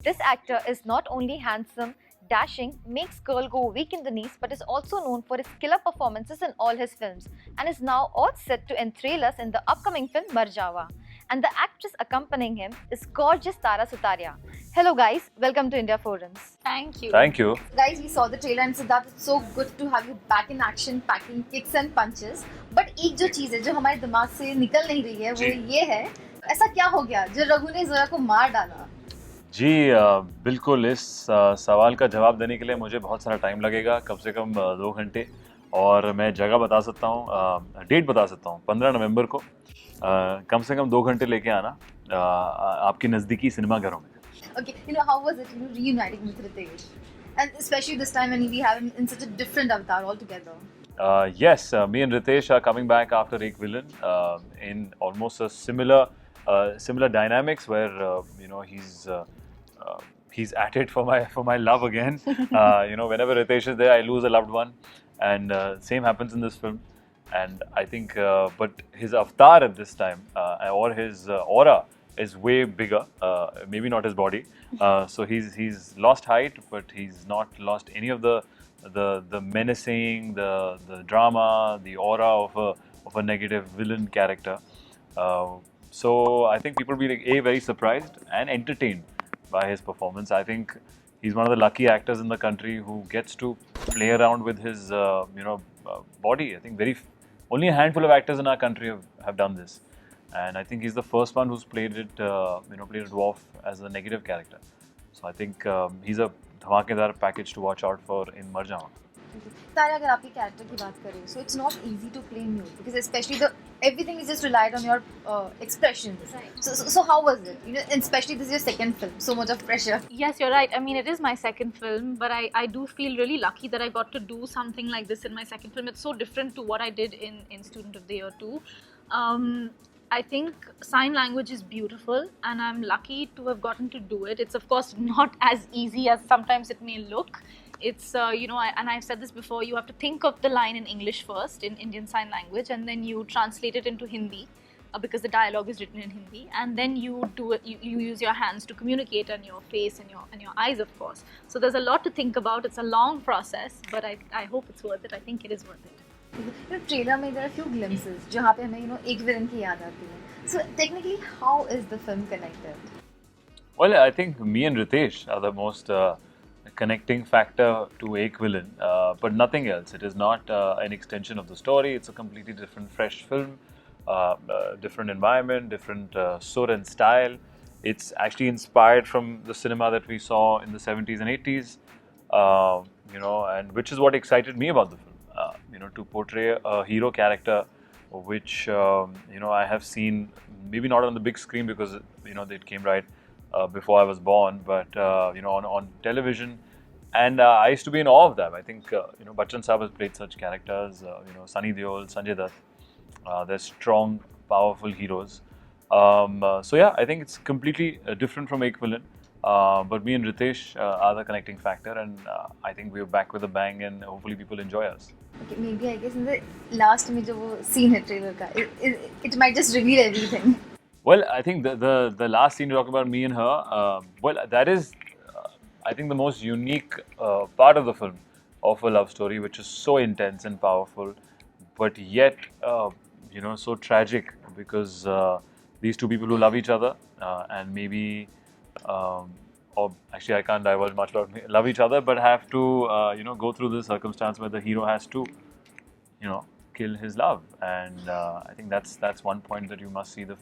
This actor is not only handsome, dashing, makes girl go weak in the knees, but is also known for his killer performances in all his films and is now all set to enthrall us in the upcoming film Marjaavan. And the actress accompanying him is gorgeous Tara Sutaria. Hello guys, welcome to India Forums. Thank you. Thank you. Guys, we saw the trailer and Siddharth, it's so good to have you back in action, packing kicks and punches. But एक जो चीज़ है जो हमारे दिमाग से निकल नहीं रही है वो ये है, ऐसा क्या हो गया जो रघु ने जोया को मार डाला? जी बिल्कुल इस सवाल का जवाब देने के लिए मुझे बहुत सारा टाइम लगेगा, कम से कम 2 घंटे, और मैं जगह बता सकता हूँ, डेट बता सकता हूँ, 15 नवंबर को कम से कम 2 घंटे लेके आना आपके नज़दीकी सिनेमाघरों में. Okay, how was it, reuniting with Ritesh? And especially this time when we have him in such a different avatar altogether. Yes, me and Ritesh are coming back after Ek Villain in almost a similar dynamics where he's at it for my love again. Whenever Ritesh is there, I lose a loved one, and same happens in this film. And I think, but his avatar at this time or his aura is way bigger. Maybe not his body. So he's lost height, but he's not lost any of the menacing, the drama, the aura of a negative villain character. So I think people will be very surprised and entertained by his performance. I think he's one of the lucky actors in the country who gets to play around with his body. I think only a handful of actors in our country have done this, and I think he's the first one who's played a dwarf as a negative character. So I think he's a धमाकेदार package to watch out for in Marjaavan. तारा, अगर आपके character की बात करें, so it's not easy to play mute because especially everything is just relied on your expressions. Right. So how was it? And especially this is your second film, so much of pressure. Yes, you're right. I mean, it is my second film, but I do feel really lucky that I got to do something like this in my second film. It's so different to what I did in Student of the Year 2. I think sign language is beautiful, and I'm lucky to have gotten to do it. It's of course not as easy as sometimes it may look. It's and I've said this before, you have to think of the line in English first, in Indian Sign Language, and then you translate it into Hindi because the dialogue is written in Hindi, and then you do it. You use your hands to communicate, and your face and your eyes, of course. So there's a lot to think about. It's a long process, but I hope it's worth it. I think it is worth it. Trailer में there are few glimpses जहाँ पे हमें एक villain की याद आती है. So technically, how is the film connected? Well, I think me and Ritesh are the most connecting factor to Ek Villain, but nothing else. It is not an extension of the story. It's a completely different, fresh film, different environment, different sur and style. It's actually inspired from the cinema that we saw in the 70s and 80s, and which is what excited me about the film. To portray a hero character, which I have seen, maybe not on the big screen because it came right before I was born, but on television, and I used to be in awe of them. I think Bachchan Saab has played such characters. Sunny Deol, Sanjay Dutt. They're strong, powerful heroes. So yeah, I think it's completely different from Ek Villain. But me and Ritesh are the connecting factor, and I think we're back with a bang, and hopefully people enjoy us. Okay, maybe I guess in the last में जो वो scene है trailer का, it might just reveal everything. Well, I think the last scene you talk about me and her, that is, I think the most unique part of the film, of a love story, which is so intense and powerful, but yet so tragic because these two people who love each other and maybe. Or actually, I can't divulge much about love each other, but have to go through this circumstance where the hero has to kill his love, and I think that's one point that you must see the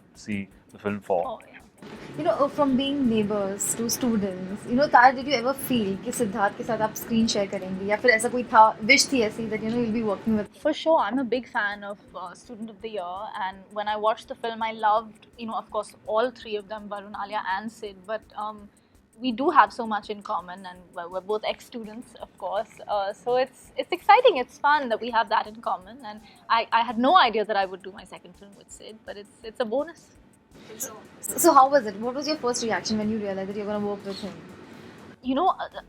film for. Oh, yeah. From being neighbors to students, Tara, did you ever feel कि सिद्धार्थ के साथ आप screen share करेंगी या फिर ऐसा कोई था wish थी ऐसी that you'll be working with? For sure, I'm a big fan of Student of the Year, and when I watched the film, I loved of course all three of them, Varun, Alia, and Sid. But we do have so much in common, and we're both ex-students, of course. So it's exciting. It's fun that we have that in common, and I had no idea that I would do my second film with Sid, but it's a bonus. So how was it? What was your first reaction when you realized that you're going to work with him?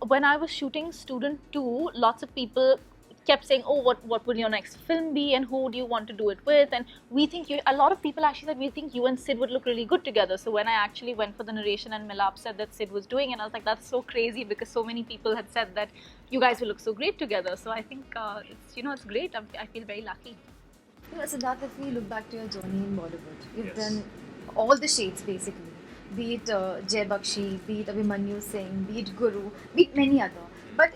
When I was shooting Student 2, lots of people kept saying, oh, what will your next film be, and who do you want to do it with? And we think a lot of people actually said we think you and Sid would look really good together. So when I actually went for the narration and Milap said that Sid was doing it, I was like, that's so crazy, because so many people had said that you guys will look so great together. So I think it's great. I feel very lucky. Siddharth, if we look back to your journey in Bollywood, you've Yes. done all the shades basically. Be it Jai Bakshi, be it Abhimanyu Singh, be it Guru, be it many other. But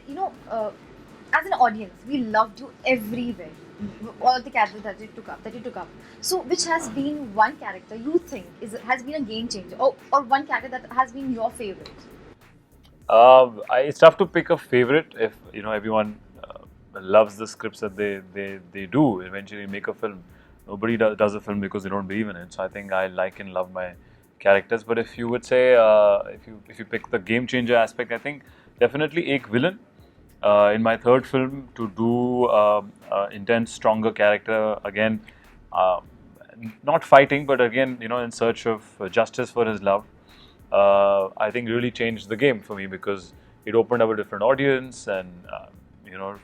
as an audience, we loved you everywhere. All the characters that you took up. So, which has been one character you think has been a game changer, or one character that has been your favorite? It's tough to pick a favorite if everyone loves the scripts that they do. Eventually, make a film. Nobody does a film because they don't believe in it. So I think I like and love my characters. But if you would say if you pick the game changer aspect, I think definitely Ek Villain. In my third film, to do intense, stronger character again, not fighting, but again, in search of justice for his love. I think really changed the game for me, because it opened up a different audience, and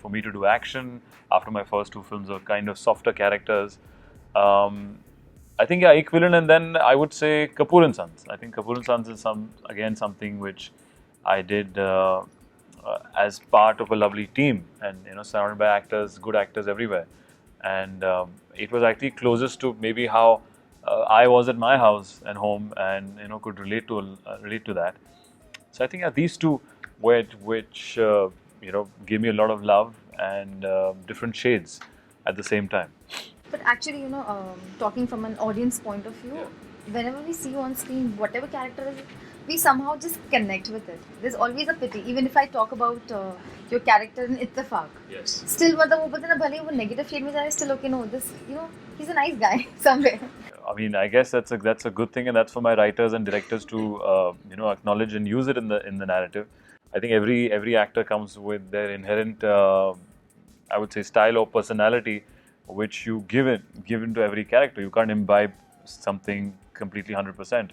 for me to do action after my first two films are kind of softer characters. I think Ek Villain, and then I would say Kapoor and Sons. I think Kapoor and Sons is something which I did as part of a lovely team, and surrounded by actors, good actors everywhere, and it was actually closest to maybe how I was at my house and home, and could relate to that. So I think these two which gave me a lot of love and different shades at the same time. But actually, talking from an audience point of view, whenever we see you on screen, whatever character is, we somehow just connect with it. There's always a pity. Even if I talk about your character in Ittifaq, Yes. still, वो negative shade में जाए, still okay. No, he's a nice guy somewhere. I mean, I guess that's a good thing, and that's for my writers and directors to acknowledge and use it in the narrative. I think every actor comes with their inherent, I would say, style or personality, which you give into every character. You can't imbibe something completely 100%.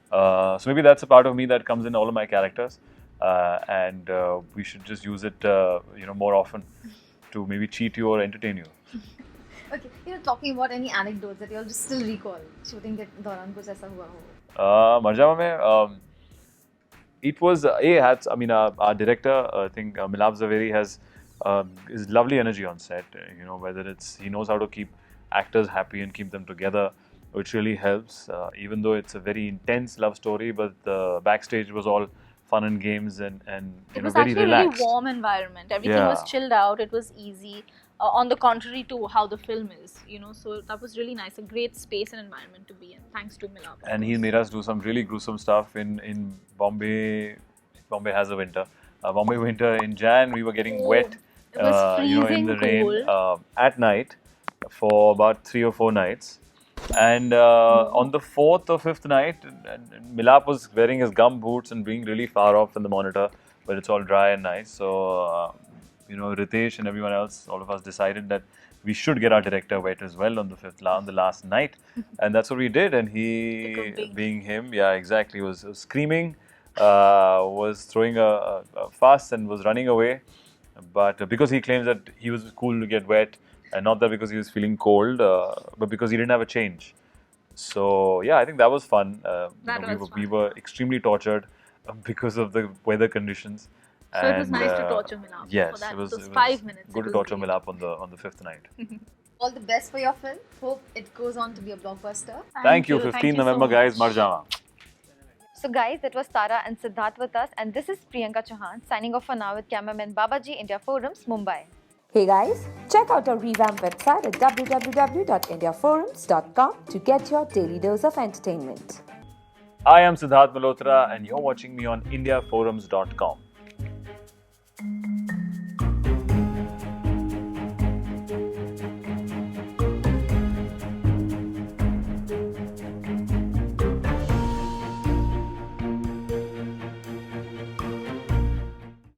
So maybe that's a part of me that comes in all of my characters, and we should just use it, more often to maybe cheat you or entertain you. Okay, talking about any anecdotes that you'll just still recall shooting के दौरान कुछ ऐसा हुआ हो. Marjaavan mein, it was our director, I think Milap Zaveri has his lovely energy on set. Whether he knows how to keep actors happy and keep them together, which really helps. Even though it's a very intense love story, but the backstage was all fun and games and it was very actually relaxed. a really warm environment. Everything was chilled out. It was easy. On the contrary to how the film is, so that was really nice. A great space and environment to be in. Thanks to Milap. And he made us do some really gruesome stuff in Bombay. Bombay has a winter. Bombay winter in Jan, we were getting wet. It was freezing in the cold. rain at night for about 3 or 4 nights. And on the 4th or 5th night, Milap was wearing his gum boots and being really far off in the monitor, but it's all dry and nice. So, Ritesh and everyone else, all of us decided that we should get our director wet as well on the last night. And that's what we did. And he, being him, exactly, was screaming, was throwing a fuss and was running away. But because he claims that he was cool to get wet, and not that because he was feeling cold, but because he didn't have a change. So I think that was fun. We were extremely tortured because of the weather conditions. So it was nice to torture Milap. Yes, for that. it was 5 minutes. good to torture Milap on the 5th night. All the best for your film. Hope it goes on to be a blockbuster. Thank you. Thank 15 you so November, guys. much. Marjaavan. So guys, that was Tara and Sidharth with us, and this is Priyanka Chauhan signing off for now with cameraman Babaji, India Forums, Mumbai. Hey guys, check out our revamped website at www.indiaforums.com to get your daily dose of entertainment. I am Siddharth Malhotra, and you're watching me on IndiaForums.com.